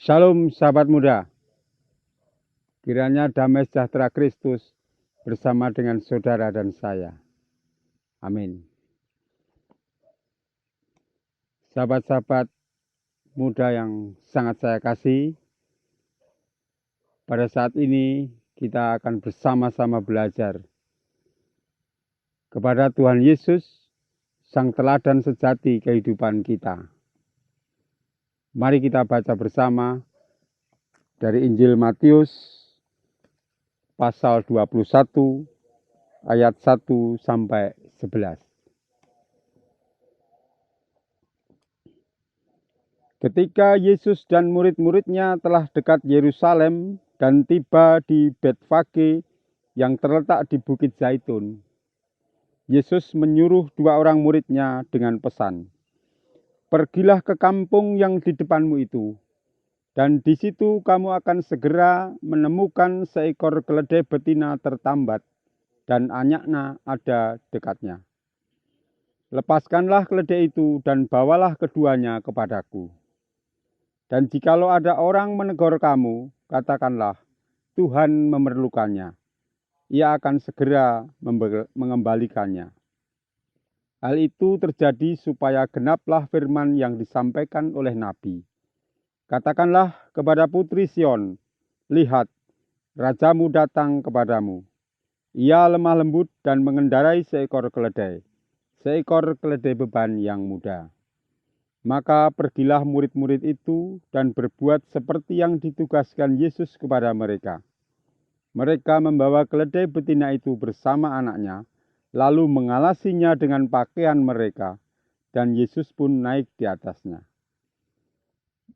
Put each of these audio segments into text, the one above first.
Shalom sahabat muda, kiranya damai sejahtera Kristus bersama dengan saudara dan saya. Amin. Sahabat-sahabat muda yang sangat saya kasih, pada saat ini kita akan bersama-sama belajar kepada Tuhan Yesus, Sang Teladan sejati kehidupan kita. Mari kita baca bersama dari Injil Matius pasal 21 ayat 1 sampai 11. Ketika Yesus dan murid-muridnya telah dekat Yerusalem dan tiba di Betfage yang terletak di Bukit Zaitun, Yesus menyuruh 2 orang muridnya dengan pesan, "Pergilah ke kampung yang di depanmu itu, dan di situ kamu akan segera menemukan seekor keledai betina tertambat dan anyaknya ada dekatnya. Lepaskanlah keledai itu dan bawalah keduanya kepadaku. Dan jikalau ada orang menegur kamu, katakanlah, Tuhan memerlukannya. Ia akan segera mengembalikannya." Hal itu terjadi supaya genaplah firman yang disampaikan oleh Nabi. "Katakanlah kepada putri Sion, lihat, rajamu datang kepadamu. Ia lemah lembut dan mengendarai seekor keledai beban yang muda." Maka pergilah murid-murid itu dan berbuat seperti yang ditugaskan Yesus kepada mereka. Mereka membawa keledai betina itu bersama anaknya, lalu mengalasinya dengan pakaian mereka, dan Yesus pun naik di atasnya.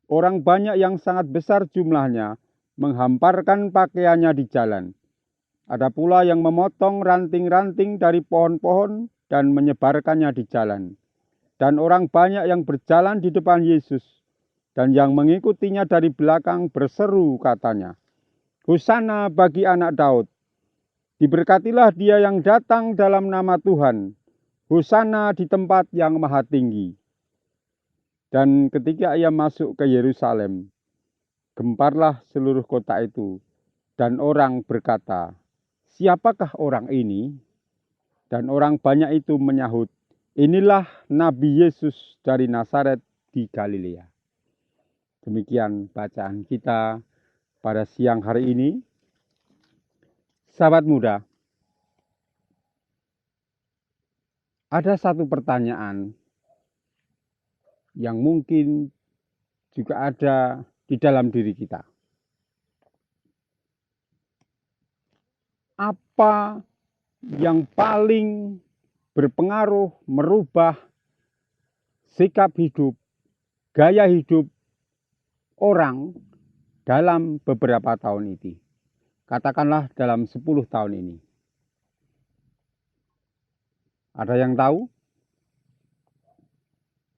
Orang banyak yang sangat besar jumlahnya menghamparkan pakaiannya di jalan. Ada pula yang memotong ranting-ranting dari pohon-pohon dan menyebarkannya di jalan. Dan orang banyak yang berjalan di depan Yesus dan yang mengikutinya dari belakang berseru katanya, "Hosana bagi anak Daud. Diberkatilah dia yang datang dalam nama Tuhan. Hosana di tempat yang maha tinggi." Dan ketika ia masuk ke Yerusalem, gemparlah seluruh kota itu, dan orang berkata, "Siapakah orang ini?" Dan orang banyak itu menyahut, "Inilah Nabi Yesus dari Nazaret di Galilea." Demikian bacaan kita pada siang hari ini. Sahabat muda, ada satu pertanyaan yang mungkin juga ada di dalam diri kita. Apa yang paling berpengaruh merubah sikap hidup, gaya hidup orang dalam beberapa tahun ini? Katakanlah dalam 10 tahun ini. Ada yang tahu?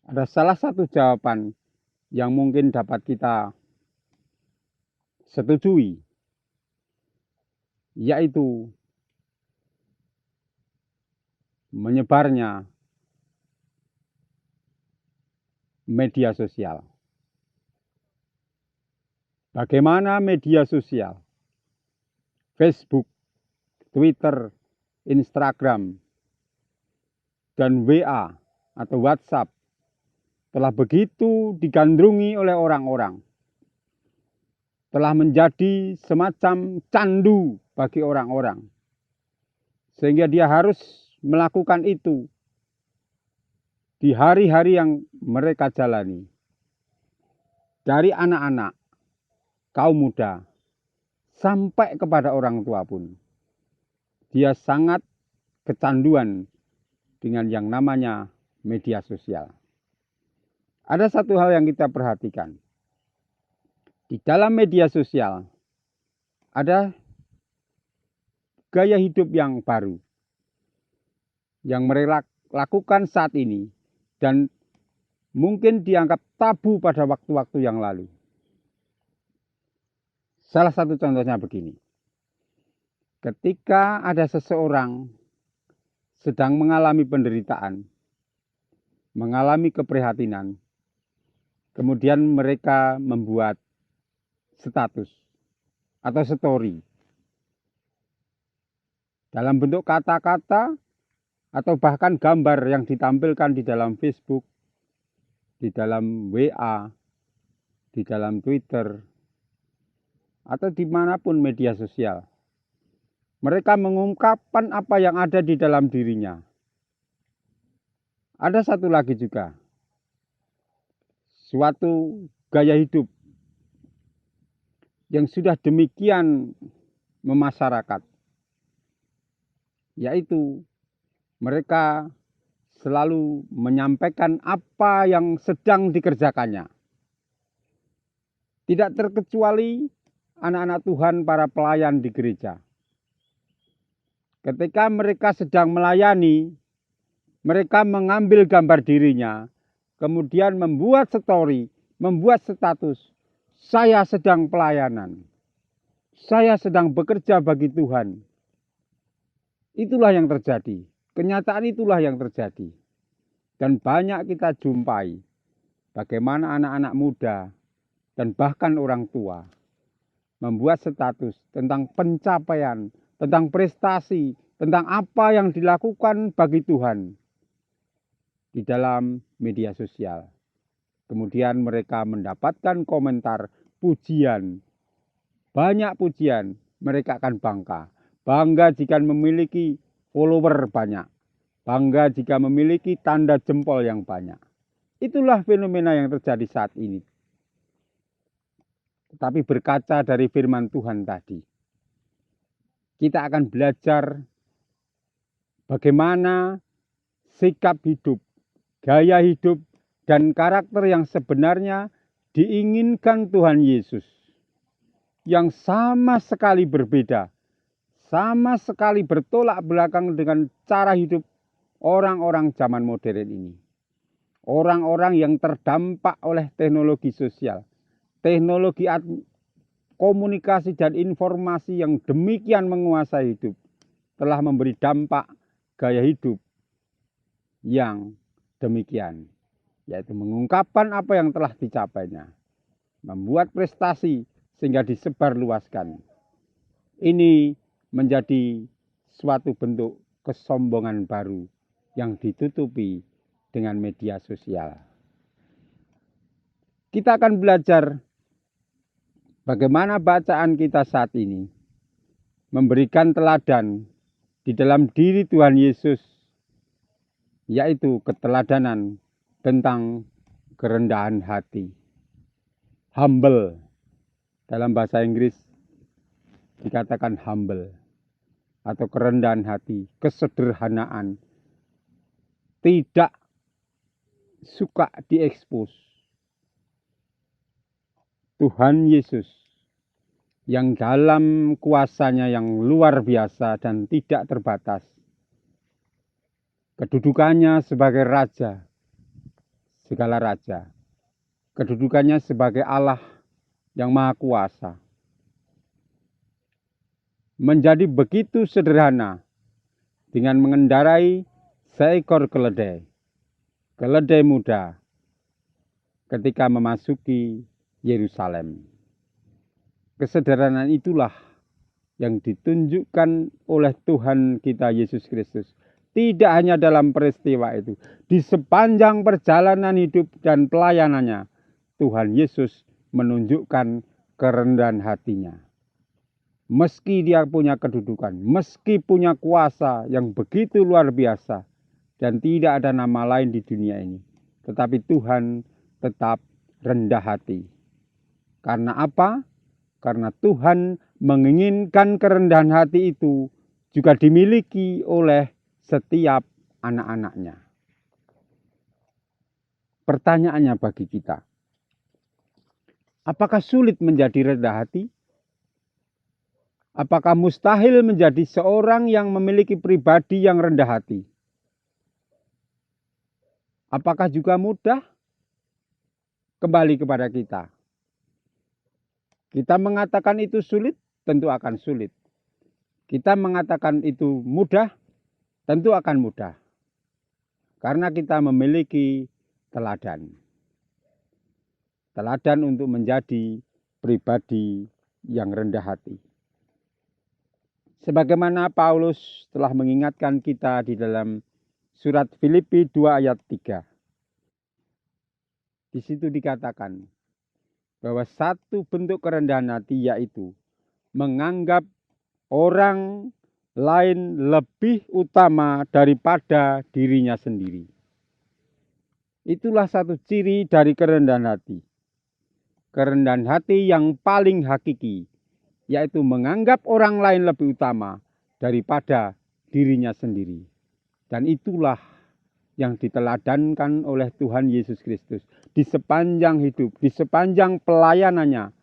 Ada salah satu jawaban yang mungkin dapat kita setujui, yaitu menyebarnya media sosial. Bagaimana media sosial? Facebook, Twitter, Instagram, dan WA atau WhatsApp telah begitu digandrungi oleh orang-orang. Telah menjadi semacam candu bagi orang-orang. Sehingga dia harus melakukan itu di hari-hari yang mereka jalani. Dari anak-anak, kaum muda, sampai kepada orang tua pun. Dia sangat kecanduan dengan yang namanya media sosial. Ada satu hal yang kita perhatikan. Di dalam media sosial ada gaya hidup yang baru yang mereka lakukan saat ini dan mungkin dianggap tabu pada waktu-waktu yang lalu. Salah satu contohnya begini. Ketika ada seseorang sedang mengalami penderitaan, mengalami keprihatinan, kemudian mereka membuat status atau story. Dalam bentuk kata-kata atau bahkan gambar yang ditampilkan di dalam Facebook, di dalam WA, di dalam Twitter, atau dimanapun media sosial. Mereka mengungkapkan apa yang ada di dalam dirinya. Ada satu lagi juga, suatu gaya hidup yang sudah demikian memasyarakat, yaitu mereka selalu menyampaikan apa yang sedang dikerjakannya. Tidak terkecuali anak-anak Tuhan, para pelayan di gereja. Ketika mereka sedang melayani, mereka mengambil gambar dirinya, kemudian membuat story, membuat status, saya sedang pelayanan, saya sedang bekerja bagi Tuhan. Itulah yang terjadi. Kenyataan itulah yang terjadi. Dan banyak kita jumpai bagaimana anak-anak muda dan bahkan orang tua membuat status tentang pencapaian, tentang prestasi, tentang apa yang dilakukan bagi Tuhan di dalam media sosial. Kemudian mereka mendapatkan komentar pujian. Banyak pujian, mereka akan bangga. Bangga jika memiliki follower banyak. Bangga jika memiliki tanda jempol yang banyak. Itulah fenomena yang terjadi saat ini. Tetapi berkaca dari firman Tuhan tadi, kita akan belajar bagaimana sikap hidup, gaya hidup, dan karakter yang sebenarnya diinginkan Tuhan Yesus. Yang sama sekali berbeda, sama sekali bertolak belakang dengan cara hidup orang-orang zaman modern ini. Orang-orang yang terdampak oleh teknologi sosial, teknologi komunikasi dan informasi yang demikian menguasai hidup, telah memberi dampak gaya hidup yang demikian, yaitu mengungkapkan apa yang telah dicapainya, membuat prestasi sehingga disebarluaskan. Ini menjadi suatu bentuk kesombongan baru yang ditutupi dengan media sosial. Kita akan belajar bagaimana bacaan kita saat ini memberikan teladan di dalam diri Tuhan Yesus, yaitu keteladanan tentang kerendahan hati. Humble, dalam bahasa Inggris dikatakan humble, atau kerendahan hati, kesederhanaan, tidak suka diekspos. Tuhan Yesus yang dalam kuasanya yang luar biasa dan tidak terbatas, kedudukannya sebagai raja, segala raja, kedudukannya sebagai Allah yang maha kuasa, menjadi begitu sederhana dengan mengendarai seekor keledai muda ketika memasuki Yerusalem. Kesederhanaan itulah yang ditunjukkan oleh Tuhan kita Yesus Kristus. Tidak hanya dalam peristiwa itu, di sepanjang perjalanan hidup dan pelayanannya, Tuhan Yesus menunjukkan kerendahan hatinya. Meski dia punya kedudukan, meski punya kuasa yang begitu luar biasa, dan tidak ada nama lain di dunia ini, tetapi Tuhan tetap rendah hati. Karena apa? Karena Tuhan menginginkan kerendahan hati itu juga dimiliki oleh setiap anak-anaknya. Pertanyaannya bagi kita, apakah sulit menjadi rendah hati? Apakah mustahil menjadi seorang yang memiliki pribadi yang rendah hati? Apakah juga mudah? Kembali kepada kita. Kita mengatakan itu sulit, tentu akan sulit. Kita mengatakan itu mudah, tentu akan mudah. Karena kita memiliki teladan. Teladan untuk menjadi pribadi yang rendah hati. Sebagaimana Paulus telah mengingatkan kita di dalam surat Filipi 2 ayat 3. Di situ dikatakan bahwa satu bentuk kerendahan hati yaitu menganggap orang lain lebih utama daripada dirinya sendiri. Itulah satu ciri dari kerendahan hati. Kerendahan hati yang paling hakiki, yaitu menganggap orang lain lebih utama daripada dirinya sendiri. Dan itulah yang diteladankan oleh Tuhan Yesus Kristus di sepanjang hidup, di sepanjang pelayanannya,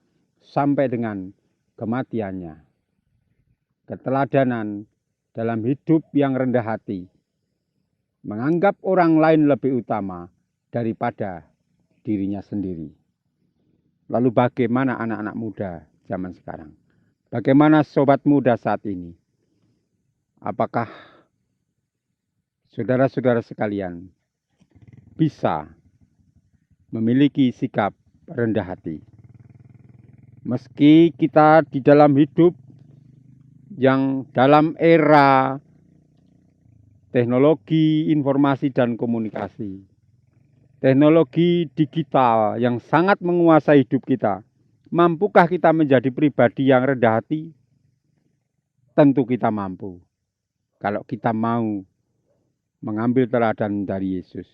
sampai dengan kematiannya. Keteladanan dalam hidup yang rendah hati, menganggap orang lain lebih utama daripada dirinya sendiri. Lalu bagaimana anak-anak muda zaman sekarang? Bagaimana sobat muda saat ini? Apakah saudara-saudara sekalian bisa memiliki sikap rendah hati? Meski kita di dalam hidup yang dalam era teknologi informasi dan komunikasi, teknologi digital yang sangat menguasai hidup kita, mampukah kita menjadi pribadi yang rendah hati? Tentu kita mampu. Kalau kita mau mengambil teladan dari Yesus,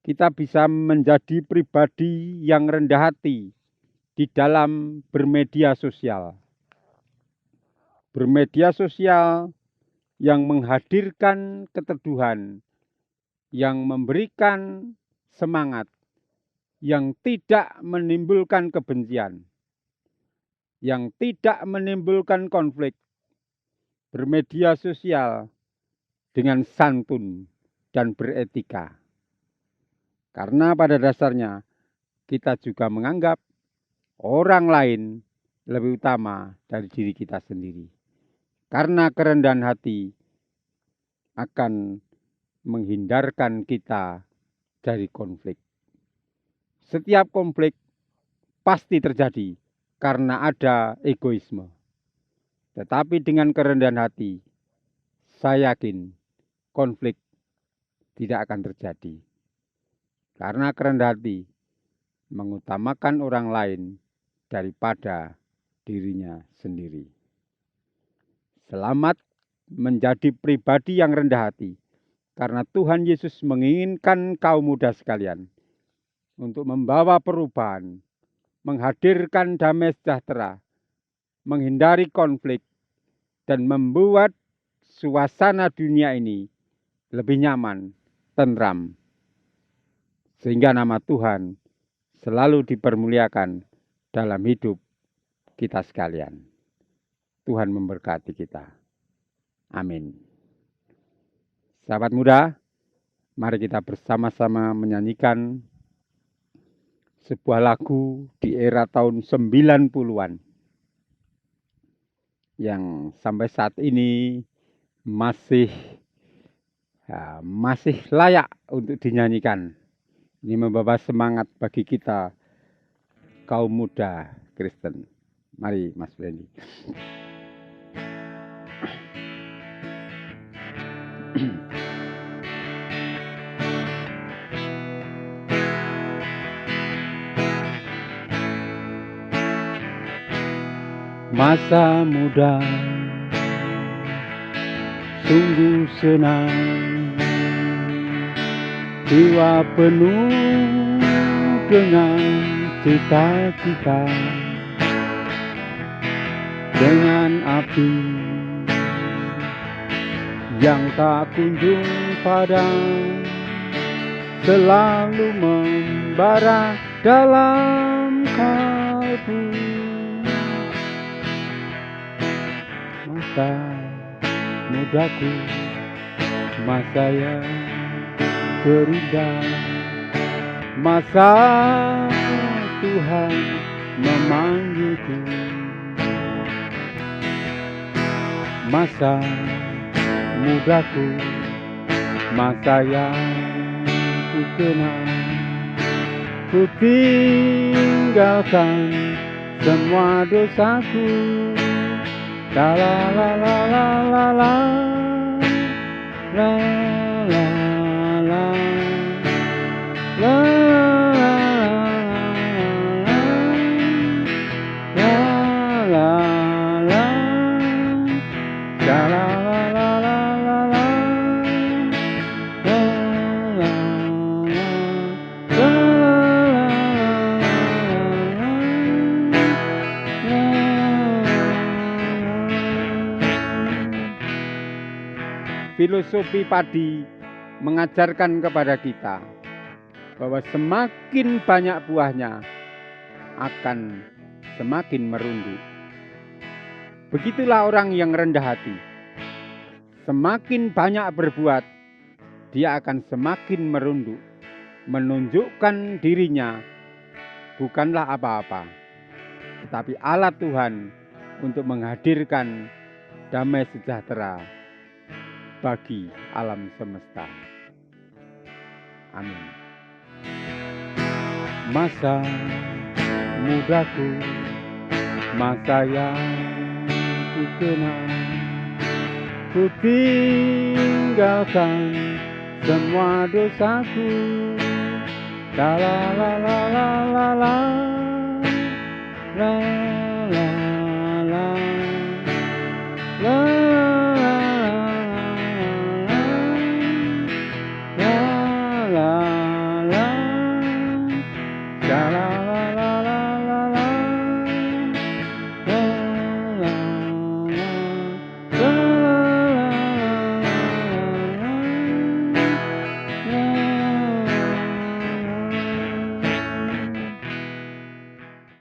kita bisa menjadi pribadi yang rendah hati di dalam bermedia sosial. Bermedia sosial yang menghadirkan keteduhan, yang memberikan semangat, yang tidak menimbulkan kebencian, yang tidak menimbulkan konflik. Bermedia sosial dengan santun dan beretika. Karena pada dasarnya kita juga menganggap orang lain lebih utama dari diri kita sendiri. Karena kerendahan hati akan menghindarkan kita dari konflik. Setiap konflik pasti terjadi karena ada egoisme. Tetapi dengan kerendahan hati, saya yakin konflik tidak akan terjadi. Karena kerendahan hati mengutamakan orang lain daripada dirinya sendiri. Selamat menjadi pribadi yang rendah hati, karena Tuhan Yesus menginginkan kaum muda sekalian untuk membawa perubahan, menghadirkan damai sejahtera, menghindari konflik, dan membuat suasana dunia ini lebih nyaman, tentram, sehingga nama Tuhan selalu dipermuliakan dalam hidup kita sekalian. Tuhan memberkati kita. Amin. Sahabat muda, mari kita bersama-sama menyanyikan sebuah lagu di era tahun 90-an yang sampai saat ini masih layak untuk dinyanyikan. Ini membawa semangat bagi kita kaum muda Kristen. Mari Mas Brendy. Masa muda sungguh senang, jiwa penuh dengan cita-cita, dengan api yang tak kunjung padam, selalu membara dalam kalbu. Masa mudaku, masa yang terindah, masa Tuhan memanggilku, masa mudaku, masa yang ku kenal, ku tinggalkan semua dosaku. La la la la la la la la la la la Filosofi padi mengajarkan kepada kita bahwa semakin banyak buahnya akan semakin merunduk. Begitulah orang yang rendah hati. Semakin banyak berbuat, dia akan semakin merunduk, menunjukkan dirinya bukanlah apa-apa, tetapi alat Tuhan untuk menghadirkan damai sejahtera bagi alam semesta. Amin. Masa mudaku, masa yang ku kenal, ku tinggalkan semua dosaku. La la la la la la la la